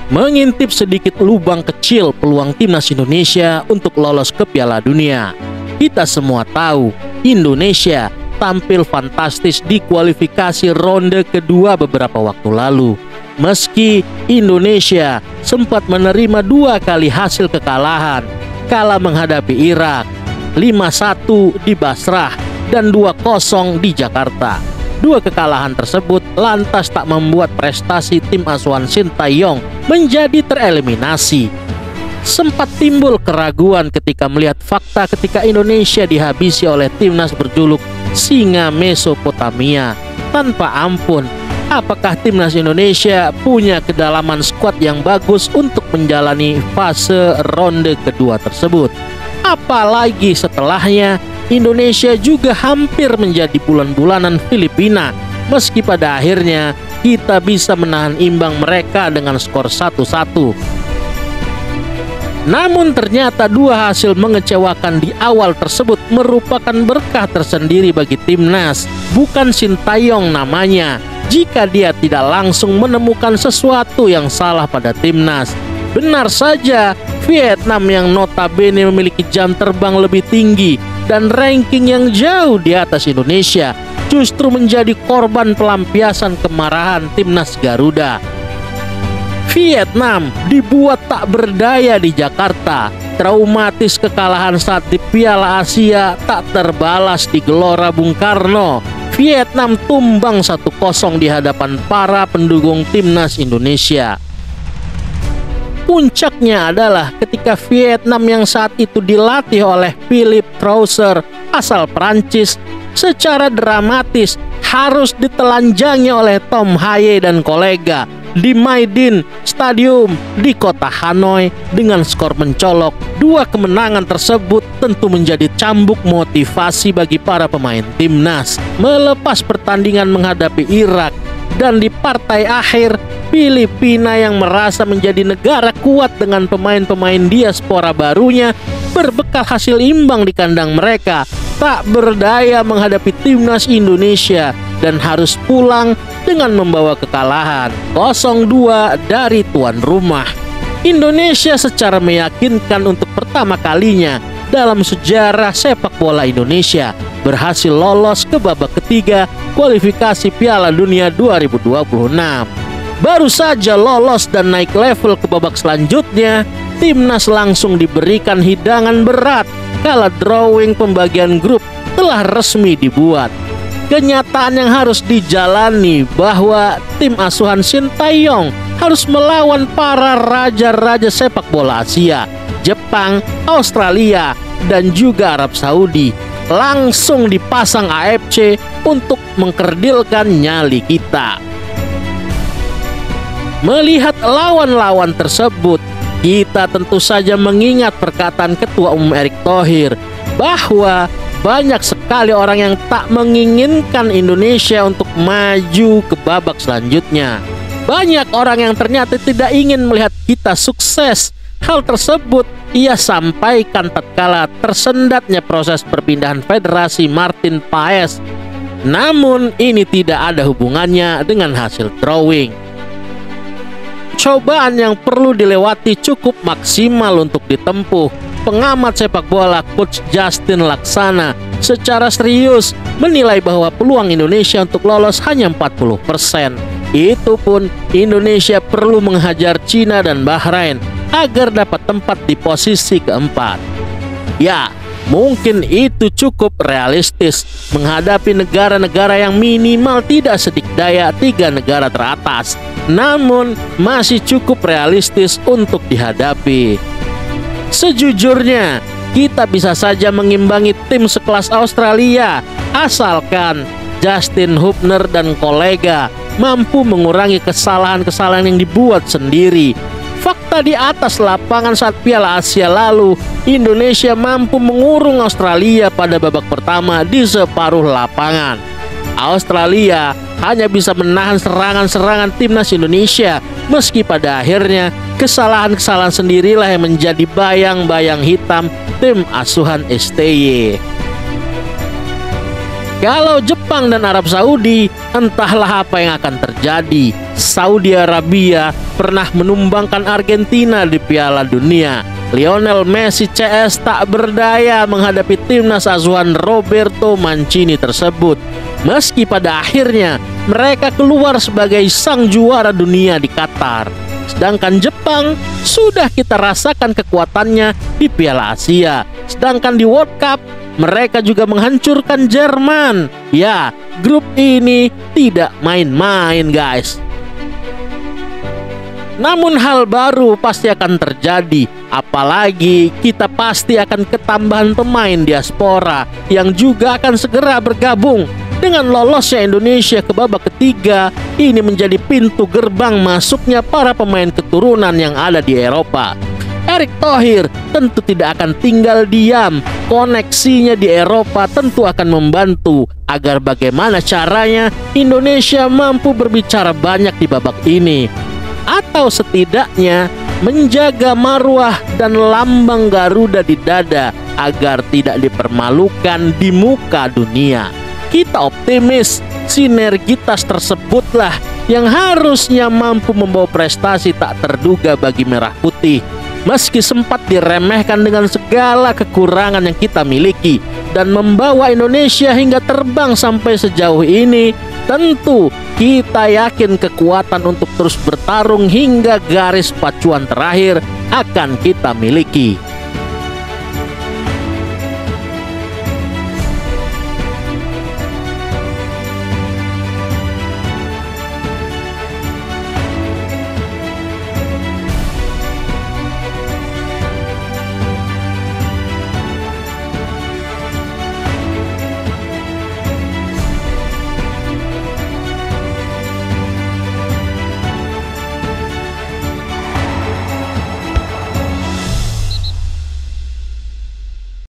mengintip sedikit lubang kecil peluang timnas Indonesia untuk lolos ke Piala Dunia. Kita semua tahu, Indonesia tampil fantastis di kualifikasi ronde kedua beberapa waktu lalu. Meski Indonesia sempat menerima 2 kali hasil kekalahan, kala menghadapi Irak, 5-1 di Basrah dan 2-0 di Jakarta. 2 kekalahan tersebut lantas tak membuat prestasi tim asuhan Sintayong menjadi tereliminasi. Sempat timbul keraguan ketika melihat fakta ketika Indonesia dihabisi oleh timnas berjuluk Singa Mesopotamia tanpa ampun. Apakah timnas Indonesia punya kedalaman skuad yang bagus untuk menjalani fase ronde kedua tersebut? Apalagi setelahnya Indonesia juga hampir menjadi bulan-bulanan Filipina, meski pada akhirnya kita bisa menahan imbang mereka dengan skor 1-1. Namun ternyata 2 hasil mengecewakan di awal tersebut merupakan berkah tersendiri bagi timnas. Bukan Sintayong namanya jika dia tidak langsung menemukan sesuatu yang salah pada timnas. Benar saja, Vietnam yang notabene memiliki jam terbang lebih tinggi dan ranking yang jauh di atas Indonesia justru menjadi korban pelampiasan kemarahan timnas Garuda. Vietnam dibuat tak berdaya di Jakarta, traumatis kekalahan saat di Piala Asia tak terbalas di Gelora Bung Karno. Vietnam tumbang 1-0 di hadapan para pendukung timnas Indonesia. Puncaknya adalah ketika Vietnam yang saat itu dilatih oleh Philippe Trousseur asal Prancis secara dramatis harus ditelanjangi oleh Tom Haye dan kolega di My Dinh Stadium di kota Hanoi dengan skor mencolok. 2 kemenangan tersebut tentu menjadi cambuk motivasi bagi para pemain timnas melepas pertandingan menghadapi Irak. Dan di partai akhir, Filipina yang merasa menjadi negara kuat dengan pemain-pemain diaspora barunya berbekal hasil imbang di kandang mereka tak berdaya menghadapi timnas Indonesia dan harus pulang dengan membawa kekalahan 0-2 dari tuan rumah. Indonesia secara meyakinkan untuk pertama kalinya dalam sejarah sepak bola Indonesia berhasil lolos ke babak ketiga kualifikasi Piala Dunia 2026. Baru saja lolos dan naik level ke babak selanjutnya, timnas langsung diberikan hidangan berat kala drawing pembagian grup telah resmi dibuat. Kenyataan yang harus dijalani bahwa tim asuhan Sintayong harus melawan para raja-raja sepak bola Asia, Jepang, Australia, dan juga Arab Saudi. Langsung dipasang AFC untuk mengkerdilkan nyali kita. Melihat lawan-lawan tersebut, kita tentu saja mengingat perkataan Ketua Umum Erick Thohir bahwa banyak sekali orang yang tak menginginkan Indonesia untuk maju ke babak selanjutnya. Banyak orang yang ternyata tidak ingin melihat kita sukses. Hal tersebut ia sampaikan tatkala tersendatnya proses perpindahan federasi Martin Paes. Namun ini tidak ada hubungannya dengan hasil drawing. Cobaan yang perlu dilewati cukup maksimal untuk ditempuh. Pengamat sepak bola Coach Justin Laksana secara serius menilai bahwa peluang Indonesia untuk lolos hanya 40%. Itu pun Indonesia perlu menghajar Cina dan Bahrain agar dapat tempat di posisi keempat. Ya, mungkin itu cukup realistis menghadapi negara-negara yang minimal tidak sedikdaya 3 negara teratas. Namun masih cukup realistis untuk dihadapi. Sejujurnya, kita bisa saja mengimbangi tim sekelas Australia asalkan Justin Hubner dan kolega mampu mengurangi kesalahan-kesalahan yang dibuat sendiri. Fakta di atas lapangan saat Piala Asia lalu, Indonesia mampu mengurung Australia pada babak pertama di separuh lapangan. Australia hanya bisa menahan serangan-serangan timnas Indonesia, meski pada akhirnya kesalahan-kesalahan sendirilah yang menjadi bayang-bayang hitam tim asuhan STY. Kalau Jepang dan Arab Saudi, entahlah apa yang akan terjadi. Saudi Arabia pernah menumbangkan Argentina di Piala Dunia. Lionel Messi CS tak berdaya menghadapi timnas asuhan Roberto Mancini tersebut. Meski pada akhirnya mereka keluar sebagai sang juara dunia di Qatar. Sedangkan Jepang sudah kita rasakan kekuatannya di Piala Asia. Sedangkan di World Cup mereka juga menghancurkan Jerman. Ya, grup ini tidak main-main, guys. Namun hal baru pasti akan terjadi, apalagi kita pasti akan ketambahan pemain diaspora yang juga akan segera bergabung. Dengan lolosnya Indonesia ke babak ketiga, ini menjadi pintu gerbang masuknya para pemain keturunan yang ada di Eropa. Erick Thohir tentu tidak akan tinggal diam. Koneksinya di Eropa tentu akan membantu agar bagaimana caranya Indonesia mampu berbicara banyak di babak ini. Atau setidaknya menjaga marwah dan lambang Garuda di dada agar tidak dipermalukan di muka dunia. Kita optimis sinergitas tersebutlah yang harusnya mampu membawa prestasi tak terduga bagi Merah Putih. Meski sempat diremehkan dengan segala kekurangan yang kita miliki dan membawa Indonesia hingga terbang sampai sejauh ini, tentu kita yakin kekuatan untuk terus bertarung hingga garis pacuan terakhir akan kita miliki.